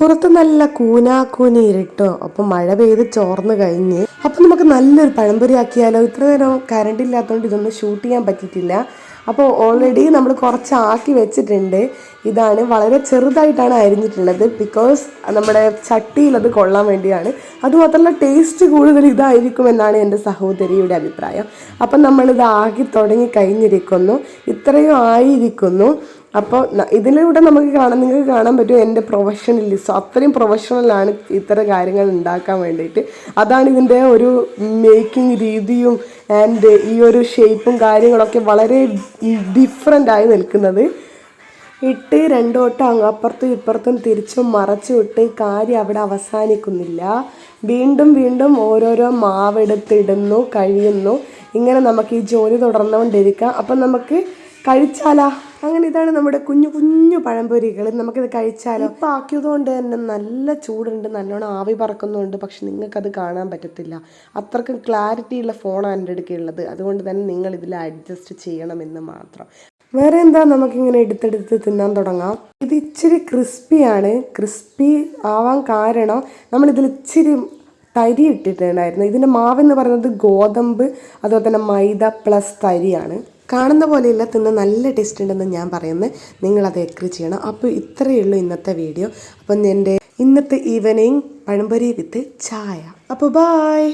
പുറത്ത് നല്ല കൂനാക്കൂനി ഇരുട്ടോ. അപ്പം മഴ പെയ്ത് ചോർന്ന് കഴിഞ്ഞ് അപ്പം നമുക്ക് നല്ലൊരു പഴംപൊരി ആക്കിയാലോ. ഇത്ര നേരം കറണ്ട് ഇല്ലാത്തതുകൊണ്ട് ഇതൊന്നും ഷൂട്ട് ചെയ്യാൻ പറ്റിയിട്ടില്ല. അപ്പോൾ ഓൾറെഡി നമ്മൾ കുറച്ച് ആക്കി വെച്ചിട്ടുണ്ട്. ഇതാണ് വളരെ ചെറുതായിട്ടാണ് അരിഞ്ഞിട്ടുള്ളത്, ബിക്കോസ് നമ്മുടെ ചട്ടിയിൽ അത് കൊള്ളാൻ വേണ്ടിയാണ്. അതുമാത്രമല്ല ടേസ്റ്റ് കൂടുതൽ ഇതായിരിക്കുമെന്നാണ് എൻ്റെ സഹോദരിയുടെ അഭിപ്രായം. അപ്പം നമ്മളിത് ആക്കി തുടങ്ങി കഴിഞ്ഞിരിക്കുന്നു, ഇത്രയും ആയിരിക്കുന്നു. അപ്പോൾ ഇതിലൂടെ നിങ്ങൾക്ക് കാണാൻ പറ്റും എൻ്റെ പ്രൊഫഷണലിസം. അത്രയും പ്രൊഫഷണലാണ് ഇത്തരം കാര്യങ്ങൾ ഉണ്ടാക്കാൻ വേണ്ടിയിട്ട്. അതാണ് ഇതിൻ്റെ ഒരു മേക്കിംഗ് രീതിയും ആൻഡ് ഈ ഒരു ഷേപ്പും കാര്യങ്ങളൊക്കെ വളരെ ഡിഫറെൻ്റ് ആയി നിൽക്കുന്നത്. ഇട്ട് രണ്ടു വട്ടം അപ്പുറത്തും ഇപ്പുറത്തും തിരിച്ചും മറച്ചും ഇട്ട് കാര്യം അവിടെ അവസാനിക്കുന്നില്ല. വീണ്ടും വീണ്ടും ഓരോരോ മാവെടുത്തിടുന്നു, കഴിയുന്നു. ഇങ്ങനെ നമുക്ക് ഈ ജോലി തുടർന്നുകൊണ്ടിരിക്കാം. അപ്പം നമുക്ക് കഴിച്ചാലാ. അങ്ങനെ ഇതാണ് നമ്മുടെ കുഞ്ഞു കുഞ്ഞു പഴംപൊരികൾ. നമുക്കിത് കഴിച്ചാലോ. ഇപ്പം ആക്കിയതുകൊണ്ട് തന്നെ നല്ല ചൂടുണ്ട്, നല്ലോണം ആവി പറക്കുന്നുണ്ട്. പക്ഷെ നിങ്ങൾക്കത് കാണാൻ പറ്റത്തില്ല. അത്രയ്ക്കും ക്ലാരിറ്റിയുള്ള ഫോണാണ് എൻ്റെ അടുക്കുള്ളത്. അതുകൊണ്ട് തന്നെ നിങ്ങൾ ഇതിൽ അഡ്ജസ്റ്റ് ചെയ്യണമെന്ന് മാത്രം. വേറെ എന്താ, നമുക്കിങ്ങനെ എടുത്തെടുത്ത് തിന്നാൻ തുടങ്ങാം. ഇത് ഇച്ചിരി ക്രിസ്പിയാണ്. ക്രിസ്പി ആവാൻ കാരണം നമ്മളിതിൽ ഇച്ചിരി തരി ഇട്ടിട്ടുണ്ടായിരുന്നു. ഇതിൻ്റെ മാവെന്ന് പറയുന്നത് ഗോതമ്പ്, അതുപോലെ തന്നെ മൈദ പ്ലസ് തരിയാണ്. കാണുന്ന പോലെയല്ല, തിന്ന് നല്ല ടേസ്റ്റ് ഉണ്ടെന്ന് ഞാൻ പറയുന്നത്. നിങ്ങളത് എഗ്രി ചെയ്യണം. അപ്പോൾ ഇത്രയേ ഉള്ളൂ ഇന്നത്തെ വീഡിയോ. അപ്പം എൻ്റെ ഇന്നത്തെ ഈവനിങ് പഴംപൊരി വിത്ത് ചായ. അപ്പോൾ ബായ്.